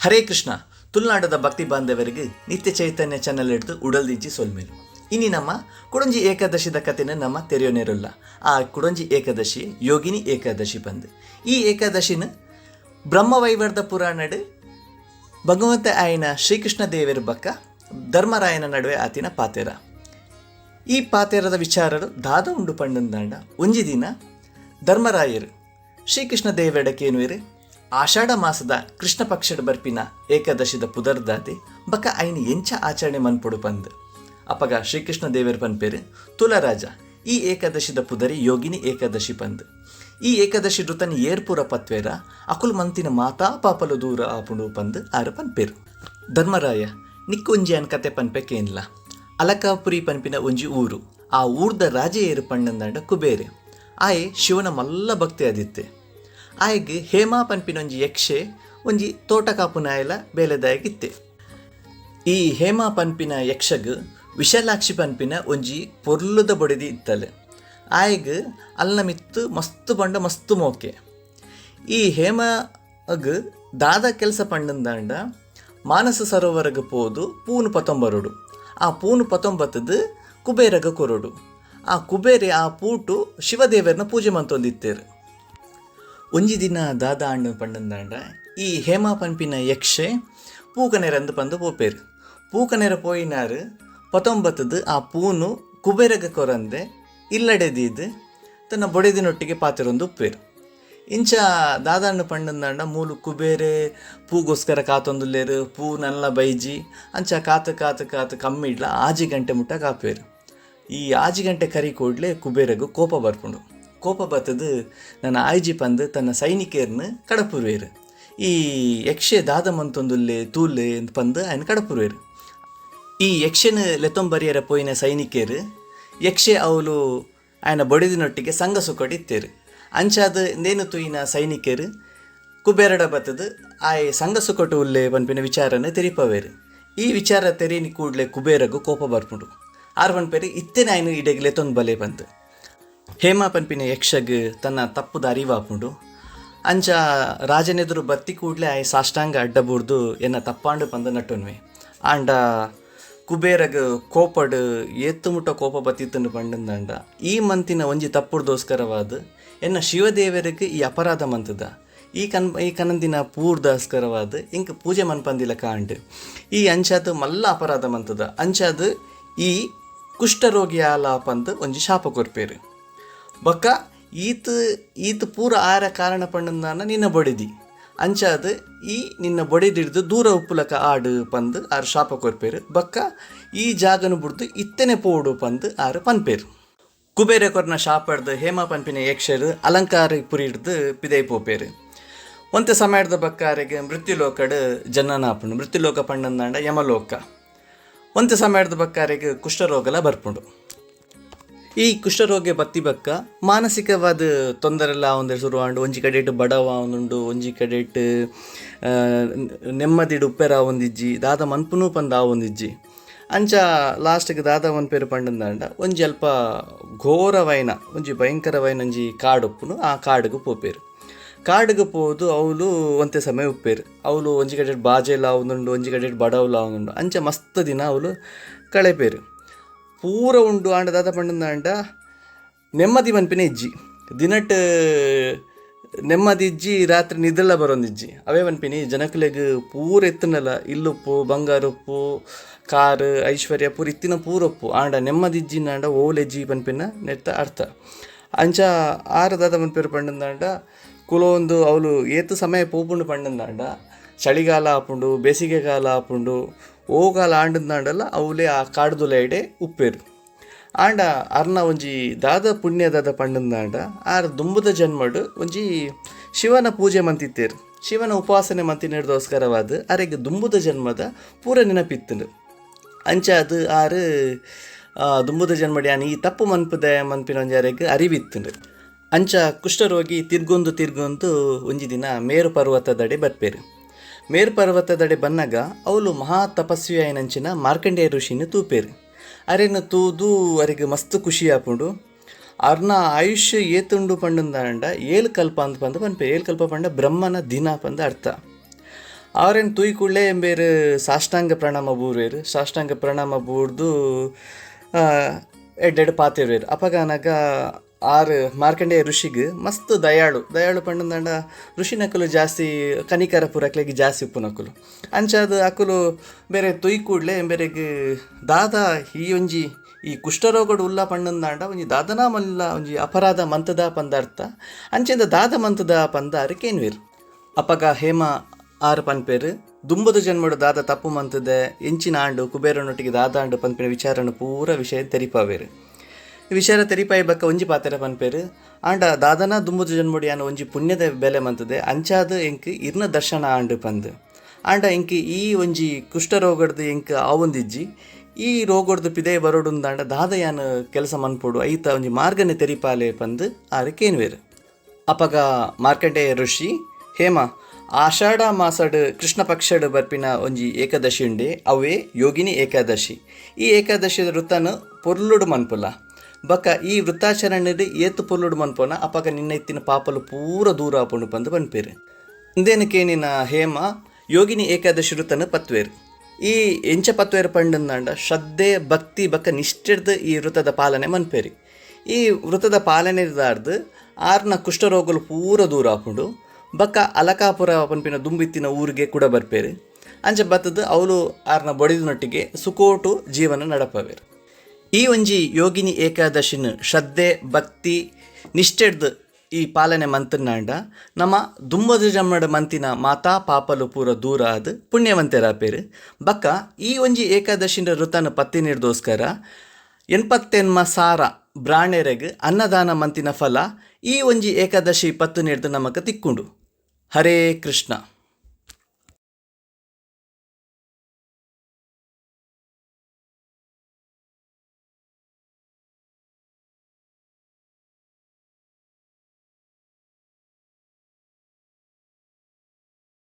ಹರೇ ಕೃಷ್ಣ. ತುಳುನಾಡದ ಭಕ್ತಿ ಬಾಂಧವರಿಗೆ ನಿತ್ಯ ಚೈತನ್ಯ ಚಾನಲ್ ಹಿಡಿದು ಉಡಲ್ದಿಜ್ಜಿ ಸೋಲ್ಮೇಲು. ಇನಿ ನಮ್ಮ ಕುಡಂಜಿ ಏಕಾದಶಿದ ಕಥೆನ ನಮ್ಮ ತೆರೆಯೋನೇರಲ್ಲ. ಆ ಕುಡಂಜಿ ಏಕಾದಶಿ ಯೋಗಿನಿ ಏಕಾದಶಿ ಬಂದು ಈ ಏಕಾದಶಿನ ಬ್ರಹ್ಮವೈವರ್ತ ಪುರಾಣಡ್ ಭಗವಂತ ಆಯ್ನ ಶ್ರೀಕೃಷ್ಣ ದೇವರ ಬಕ್ಕ ಧರ್ಮರಾಯನ ನಡುವೆ ಆತಿನ ಪಾತೆರ. ಈ ಪಾತೆರದ ವಿಚಾರರು ದಾದ ಉಂಡು ಪಂಡಂದಾಂಡ ಒಂಜಿ ದಿನ ಧರ್ಮರಾಯರು ಶ್ರೀಕೃಷ್ಣ ದೇವಡಕೇನುವೆರು ಆಷಾಢ ಮಾಸದ ಕೃಷ್ಣ ಪಕ್ಷದ ಬರ್ಪಿನ ಏಕಾದಶಿದ ಪುದರ್ದಾದೆ ಬಕ ಐನು ಎಂಚ ಆಚರಣೆ ಮನ್ಪೊಡು ಪಂದು ಅಪಗ ಶ್ರೀಕೃಷ್ಣ ದೇವರ ಪನ್ಪೇರು ತುಲರಾಜ. ಈ ಏಕಾದಶಿದ ಪುದರಿ ಯೋಗಿನಿ ಏಕಾದಶಿ ಪಂದು. ಈ ಏಕಾದಶಿ ಋತನ ಏರ್ಪುರ ಪತ್ವೇರ ಅಕುಲ್ ಮಂತಿನ ಮಾತಾ ಪಾಪಲು ದೂರ ಆಪುಂಡು ಪಂದು ಆರು ಪನ್ಪೇರು. ಧರ್ಮರಾಯ ನಿಕ್ಕೊಂಜಿ ಅನ್ ಕತೆ ಪನ್ಪೆಕೇನ್ಲ. ಅಲಕಾಪುರಿ ಪನ್ಪಿನ ಒಂಜಿ ಊರು. ಆ ಊರ್ದ ರಾಜ ಏರು ಪಣ್ಣಂದಾಂಡ ಕುಬೇರೆ. ಆಯೆ ಶಿವನ ಮಲ್ಲ ಭಕ್ತಿ ಆದಿತ್ತೆ. ಆಯ್ಗೆ ಹೇಮಾ ಪನ್ಪಿನ ಒಂಜಿ ಯಕ್ಷೆ ಒಂಜಿ ತೋಟ ಕಾಪುನಾಯಲ ಬೇಲೆದಾಯಗಿತ್ತೆ. ಈ ಹೇಮಾ ಪನ್ಪಿನ ಯಕ್ಷಗ್ ವಿಶಾಲಾಕ್ಷಿ ಪನ್ಪಿನ ಒಂಜಿ ಪೊರ್ಲುದ ಬೊಡೆದಿ ಇತ್ತಲೆ. ಆಯ್ಗೆ ಅಲ್ಲ ಮಿತ್ತು ಮಸ್ತು ಪಂಡ ಮಸ್ತು ಮೋಕೆ. ಈ ಹೇಮಾಗ್ ದಾದ ಕೆಲಸ ಪಂಡಂದಾಂಡ ಮಾನಸ ಸರೋವರಗ ಪೋದು ಪೂನು ಪತೊಂಬರಡು. ಆ ಪೂನು ಪತೊಂಬತ್ತದು ಕುಬೇರಗ ಕೊರಡು. ಆ ಕುಬೇರೆ ಆ ಪೂಟು ಶಿವದೇವರನ್ನ ಪೂಜೆ ಮಂತೊಂದಿತ್ತೇರು. ಒಂಜಿ ದಿನ ದಾದ ಹಣ್ಣು ಪಂಡಂದಾಂಡ ಈ ಹೇಮಾ ಪನ್ಪಿನ ಯಕ್ಷೆ ಪೂಕನೆರಂದು ಪಂದು ಪೋಪೇರು. ಪೂಕನೆರ ಪೋಯಿನಾರು ಪತೊಂಬತ್ತದು ಆ ಪೂನು ಕುಬೇರಗ ಕೊರಂದೆ ಇಲ್ಲಡೆದಿದ್ದು ತನ್ನ ಬೊಡೆದಿನೊಟ್ಟಿಗೆ ಪಾತೆರೊಂದು ಉಪ್ಪೇರು. ಇಂಚ ದಾದಾಣ್ಣು ಪಂಡಂದಾಂಡ ಮೂಲು ಕುಬೇರೆ ಪೂಗೋಸ್ಕರ ಕಾತೊಂದುಲ್ಲೇರು. ಪೂ ನಲ್ಲ ಬೈಜಿ ಅಂಚ ಕಾತು ಕಾತು ಕಾತು ಕಮ್ಮಿಡ್ಲ ಆಜಿ ಗಂಟೆ ಮುಟ್ಟ ಕಾಪೇರು. ಈ ಆಜಿ ಗಂಟೆ ಕರಿ ಕೂಡಲೇ ಕುಬೇರಗೂ ಕೋಪ ಬರ್ಪುಂಡು. ಕೋಪ ಬತ್ತದು ನನ್ನ ಆಯ್ಜಿ ಪಂದು ತನ್ನ ಸೈನಿಕರನ್ನ ಕಡಪುರುವೇರು. ಈ ಯಕ್ಷೆ ದಾದ ಮಂತೊಂದುಲ್ಲೆ ತೂಲ್ಲೆ ಅಂತ ಪಂದು ఆయన ಕಡಪುರುವೇರು. ಈ ಯಕ್ಷನ ಲೆತ್ತೊಂಬರಿಯರ ಪೋಯಿನ ಸೈನಿಕರು ಯಕ್ಷೆ ಅವಳು ఆయన ಬೊಡೆದಿನೊಟ್ಟಿಗೆ ಸಂಘ ಸುಕೊಟ್ಟಿತ್ತೇರು. ಅಂಚಾದ ನೇನು ತೂಯಿನ ಸೈನಿಕರು ಕುಬೇರಡ ಬತ್ತದು ಆಯ್ ಸಂಘ ಸುಕೊಟ್ಟು ಉಲ್ಲೆ ಪನ್ಪಿನ ವಿಚಾರನ ತೆರಿಪವೇರು. ಈ ವಿಚಾರ ತೆರೀನಿ ಕೂಡಲೇ ಕುಬೇರಗೂ ಕೋಪ ಬರ್ಪುಂಡು. ಆರು ಪನ್ಪೇರಿ ಇತ್ತೇನೆ ఆయన ಇಡೆಗೆ ಲೆತ್ತೊಂದು ಬಲೆ ಬಂತು. ಹೇಮಾ ಪನ್ಪಿನ ಯಕ್ಷಗ್ ತನ್ನ ತಪ್ಪುದ ಅರಿವಾಪುಂಡು. ಅಂಚ ರಾಜನೆದುರು ಬತ್ತಿ ಕೂಡಲೇ ಆಯ್ ಸಾಷ್ಟಾಂಗ ಅಡ್ಡ ಬುಡ್ದು ಎನ್ನ ತಪ್ಪಾಂಡು ಪಂದು ನಟ್ಟುನ್ವೆ. ಆಂಡ ಕುಬೇರಗ ಕೋಪಡ್ ಏತ್ತು ಮುಟ್ಟ ಕೋಪ ಬತ್ತಿತ್ತನ್ನು ಪಂಡಂದಾಂಡ ಈ ಮಂತಿನ ಒಂಜಿ ತಪ್ಪುಡ್ದೋಸ್ಕರವಾದ ಎನ್ನ ಶಿವದೇವರಿಗೆ ಈ ಅಪರಾಧ ಮಂತದ ಈ ಕನಂದಿನ ಪೂರ್ದೋಸ್ಕರವಾದ ಇಂಕ ಪೂಜೆ ಮನ್ಪಂದಿಲ್ಲ ಕಾಂಡ್ ಈ ಅಂಚಾದ ಮಲ್ಲ ಅಪರಾಧ ಮಂತದ. ಅಂಚಾದ ಈ ಕುಷ್ಠರೋಗಿ ಆಲ ಪಂದು ಒಂಜಿ ಶಾಪ ಕೊರ್ಪೇರು. ಬೊಕ್ಕ ಈತ ಪೂರ ಆರ ಕಾರಣ ಪಂಡಂದಾನ ನಿನ್ನ ಬೊಡೆದಿ ಅಂಚಾದ ಈ ನಿನ್ನ ಬೊಡೆದಿಡ್ದು ದೂರ ಉಪ್ಪುಲಕ ಆಡು ಪಂದು ಆರು ಶಾಪ ಕೊರ್ಪೇರು. ಬೊಕ್ಕ ಈ ಜಾಗನು ಬಿಡ್ದು ಇತ್ತನೆ ಪೋಡು ಪಂದು ಆರು ಪನ್ಪೇರು. ಕುಬೇರ ಕೊರ್ನ ಶಾಪ ಹಿಡ್ದು ಹೇಮಾ ಪನ್ಪಿನ ಯಕ್ಷರು ಅಲಂಕಾರ ಪುರಿ ಹಿಡ್ದು ಪಿದೈ ಪೋಪೇರು. ಒಂತೆ ಸಮಯದ ಬಕ್ಕಾರಿಗೆ ಮೃತ್ಯುಲೋಕಡ್ ಜನನ ಆಪುಂಡು. ಮೃತ್ಯುಲೋಕ ಪಂಡಂದಾಂಡ ಯಮಲೋಕ. ಒಂತೆ ಸಮಯದ ಬಕ್ಕಾರಿಗೆ ಕುಷ್ಠರೋಗಲ ಬರ್ಪುಂಡು. ಈ ಕುಷ್ಠರೋಗ ಬತ್ತಿ ಬಕ್ಕ ಮಾನಸಿಕವಾದ ತೊಂದರೆಲ್ಲ ಒಂದೇ ಶುರುವಾಂಡು. ಒಂಜಿ ಕಡೆಟ್ ಬಡವ ಒಂದುಂಡು, ಒಂಜಿ ಕಡೆಟ್ ನೆಮ್ಮದಿಡು ಉಪ್ಪೆರ ಒಂದಿಜ್ಜಿ ದಾದ ಮನ್ಪುನೂ ಪಂದ ಒಂದಿಜ್ಜಿ. ಅಂಚ ಲಾಸ್ಟ್ಗೆ ದಾದ ಮನ್ಪೇರು ಪಂಡಂದಾಂಡ ಒಂಜಿ ಅಲ್ಪ ಘೋರವೈನ ಒಂಜಿ ಭಯಂಕರವೈನ ಒಂಜಿ ಕಾಡು ಉಪ್ಪುನು. ಆ ಕಾಡಿಗೆ ಪೋಪೇರು. ಕಾಡಿಗೆ ಪೋದು ಅವಳು ಒಂತೆ ಸಮಯ ಉಪ್ಪೇರು. ಅವಳು ಒಂಜಿ ಕಡೆಟ್ ಬಾಜೆಲ್ಲ ಒಂದುಂಡು, ಒಂಜಿ ಕಡೆಟ್ ಬಡವಲ್ಲ ಒಂದುಂಡು. ಅಂಚ ಮಸ್ತ್ ದಿನ ಅವಳು ಕಳೆಪೇರು. ಪೂರ ಉಂಡು ಆಂಡ ದಾದ ಪಂಡಂದಾಂಡ ನೆಮ್ಮದಿ ಮನ್ಪಿನ ಇಜ್ಜಿ. ದಿನಟ್ ನೆಮ್ಮದಿ ಇಜ್ಜಿ, ರಾತ್ರಿ ನಿದ್ರೆಲ್ಲ ಬರೋಂದಿಜ್ಜಿ. ಅವೇ ಮನ್ಪಿನಿ ಜನಕ್ಲೆಗ್ ಪೂರ ಎತ್ತನಲ್ಲ ಇಲ್ಲುಪ್ಪು ಬಂಗಾರಪ್ಪು ಕಾರು ಐಶ್ವರ್ಯ ಪೂರ ಇತ್ತಿನ ಪೂರಪ್ಪು ಆಂಡ ನೆಮ್ಮದಿ ಇಜ್ಜಿನಾಂಡ ಓಲೆಜ್ಜಿ ಪನ್ಪಿನ ನೆತ್ತ ಅರ್ಥ. ಅಂಚ ಆರ ದಾದ ಮನ್ಪೇರು ಪಂಡಂದಾಂಡ ಕುಲೊಂದು ಅವಳು ಏತು ಸಮಯ ಪೋಪುಂಡು ಪಂಡಂದಾಂಡ ಚಳಿಗಾಲ ಆಪುಂಡು, ಬೇಸಿಗೆಗಾಲ ಆಪುಂಡು, ಓಗಾಲ ಆಂಡಂದಾಂಡಲ್ಲ ಅವಲೇ ಆ ಕಾಡ್ದುಲೈಡೆ ಉಪ್ಪೇರು. ಆಂಡ ಅರ್ನ ಒಂಜಿ ದಾದ ಪುಣ್ಯದಾದ ಪಂಡಂದಾಂಡ ಆರು ದುಂಬುದ ಜನ್ಮಡು ಒಂಜಿ ಶಿವನ ಪೂಜೆ ಮಂತಿತ್ತೇರು. ಶಿವನ ಉಪಾಸನೆ ಮಂತಿನೋಸ್ಕರವಾದ ಅರೆಗೆ ದುಂಬುದ ಜನ್ಮದ ಪೂರ ನೆನಪಿತ್ತಂಡು. ಅಂಚ ಅದು ಆರು ದುಂಬುದ ಜನ್ಮಡಿ ಆನೆ ಈ ತಪ್ಪು ಮನ್ಪದ ಮನ್ಪಿನ ಒಂಜಾರೆಗೆ ಅರಿವಿತ್ತಂಡು. ಅಂಚ ಕುಷ್ಠರೋಗಿ ತಿರ್ಗೊಂದು ಒಂಜಿ ದಿನ ಮೇರು ಪರ್ವತದಡೆ ಬರ್ಪೇರು. ಮೇರು ಪರ್ವತದಡೆ ಬನ್ನಾಗ ಅವಳು ಮಹಾ ತಪಸ್ವಿ ಆಯ್ನಂಚಿನ ಮಾರ್ಕಂಡೇಯ ಋಷಿನ ತೂಪೇರು. ಅರೆನ ತೂದು ಅವರಿಗೆ ಮಸ್ತ್ ಖುಷಿ ಆಪುಂಡು. ಅವ್ರನ್ನ ಆಯುಷ್ಯ ಏತುಂಡು ಪಂಡಂದಾಂಡ 7 ಕಲ್ಪ ಅಂತ ಪಂದು ಪನ್ಪೆ 7 ಕಲ್ಪ ಪಂಡ ಬ್ರಹ್ಮನ ದಿನ ಪಂದ ಅರ್ಥ. ಅವರೇನು ತೂಯಿ ಕೂಡಲೇ ಎಂಬೇರು ಸಾಷ್ಟಾಂಗ ಪ್ರಣಾಮ ಬೂರ್ವೇರು. ಸಾಷ್ಟಾಂಗ ಪ್ರಣಾಮ ಬೂರ್ದು ಎಡ್ಡೆಡ್ ಪಾತಿರ್ವೇರು. ಅಪಗಾನಾಗ ಆರು ಮಾರ್ಕಂಡೇಯ ಋಷಿಗೆ ಮಸ್ತ್ ದಯಾಳು ಪಂಡಂದಂಡ ಋಷಿ ನಕಲು ಜಾಸ್ತಿ ಕನಿಕರ ಪೂರಕ್ಲೆಗೆ ಜಾಸ್ತಿ ಉಪ್ಪು ನಕಲು ಅಂಚಾದ ಅಕುಲು ಬೇರೆ ತುಯ್ ಕೂಡಲೇ ಬೇರೆಗೆ ದಾದ ಈ ಕುಷ್ಠರೋಗಡು ಉಲ್ಲ ಪಂಡಂದಾಂಡ ಒಂಜಿ ದಾದನ ಮಲ್ಲ ಒಂಜಿ ಅಪರಾಧ ಮಂತದ ಪಂದಾರ್ಥ ಅಂಚೆಂದ ದಾದ ಮಂತದ ಪಂದಾರು ಕೇನ್ವೇರು. ಅಪಗ ಹೇಮ ಆರು ಪನ್ಪೇರು ದುಂಬದು ಜನ್ಮಡು ದಾದ ತಪ್ಪು ಮಂತದೆ ಎಂಚಿನ ಆಂಡು ಕುಬೇರನೊಟ್ಟಿಗೆ ದಾದ ಆಂಡು ಪನ್ಪಿನ ವಿಚಾರನ ಪೂರ ವಿಷಯ ತೆರಿಪಾವೇರು. ವಿಚಾರ ತೆರಿಪಾಯಿ ಬಕ್ಕ ಒಂಜಿ ಪಾತೆರ ಪನ್ಪೇರು ಆಂಡ ದಾದನ ದುಂಬದು ಜನ್ಮಡು ಯಾನ ಒಂಜಿ ಪುಣ್ಯದ ಬೆಲೆ ಮಂತದೆ ಅಂಚಾದ ಎಂಕ್ ಇರ್ನ ದರ್ಶನ ಆಂಡು ಪಂದು ಆಂಡ ಎಂಕ್ ಈ ಒಂಜಿ ಕುಷ್ಠರೋಗಡ್ದು ಎಂಕ್ ಆವೊಂದಿಜ್ಜಿ ಈ ರೋಗಡ್ದು ಪಿದೇ ಬರೋಡುಂದಾಂಡ ದಾದ ಯಾನ ಕೆಲಸ ಮನ್ಪೊಡು ಐತ ಒಂಜಿ ಮಾರ್ಗನೆ ತೆರಿಪಾಲೆ ಪಂದು ಆರು ಕೇನ್ವೇರು. ಅಪಗ ಮಾರ್ಕಂಡೇಯ ಋಷಿ ಹೇಮ ಆಷಾಢ ಮಾಸಡ್ ಕೃಷ್ಣ ಪಕ್ಷಡ್ ಬರ್ಪಿನ ಒಂಜಿ ಏಕಾದಶಿ ಉಂಡೆ ಅವೇ ಯೋಗಿನಿ ಏಕಾದಶಿ. ಈ ಏಕಾದಶಿದ ವೃತ್ತನು ಪೊರ್ಲುಡು ಮನ್ಪುಲ ಬಕ್ಕ ಈ ವೃತ್ತಾಚರಣೆಡ್ ಏತು ಪೊರ್ಲುಡು ಮನ್ಪೋನ ಅಪಗ ನಿನ್ನ ಇತ್ತಿನ ಪಾಪಲು ಪೂರ ದೂರ ಆಪುಂಡು ಪಂದು ಪನ್ಪೇರು. ಇಂದೇನಕೇನಿನ ಹೇಮ ಯೋಗಿನಿ ಏಕಾದಶಿ ವೃತ್ತನು ಪತ್ವೇರು. ಈ ಎಂಚ ಪತ್ವೇರು ಪಂಡಂದಾಂಡ ಶ್ರದ್ಧೆ ಭಕ್ತಿ ಬಕ್ಕ ನಿಷ್ಠೆಡ್ದು ಈ ವೃತ್ತದ ಪಾಲನೆ ಮನ್ಪೇರಿ. ಈ ವೃತ್ತದ ಪಾಲನೆದಾರ್ದು ಆರ್ನ ಕುಷ್ಠರೋಗಲು ಪೂರ ದೂರ ಆಪುಂಡು ಬಕ್ಕ ಅಲಕಾಪುರ ಪನ್ಪಿನ ದುಂಬಿತ್ತಿನ ಊರಿಗೆ ಕೂಡ ಬರ್ಪೇರು. ಅಂಚ ಬತ್ತದ ಅವಳು ಆರ್ನ ಬಡಿದನೊಟ್ಟಿಗೆ ಸುಕೋಟು ಜೀವನ ನಡಪವೇರು. ಈ ಒಂಜಿ ಯೋಗಿನಿ ಏಕಾದಶಿನ ಶ್ರದ್ಧೆ ಭಕ್ತಿ ನಿಷ್ಠೆಡ್ದು ಈ ಪಾಲನೆ ಮಂತನಾಂಡ ನಮ್ಮ ದುಂಬದು ಜನ್ಮಡ ಮಂತಿನ ಮಾತಾ ಪಾಪಲು ಪೂರ ದೂರ ಆದ ಪುಣ್ಯವಂತೆರಾಪೇರು. ಬಕ್ಕ ಈ ಒಂಜಿ ಏಕಾದಶಿನ ವೃತ್ತನ ಪತ್ತಿ ನೀಡ್ದೋಸ್ಕರ 80 ಸಾರ ಬ್ರಾಣೆರೆಗ್ ಅನ್ನದಾನ ಮಂತಿನ ಫಲ ಈ ಒಂಜಿ ಏಕಾದಶಿ ಪತ್ತು ನೀಡ್ದು ನಮಕ್ ತಿಕ್ಕುಂಡು. ಹರೇ ಕೃಷ್ಣ.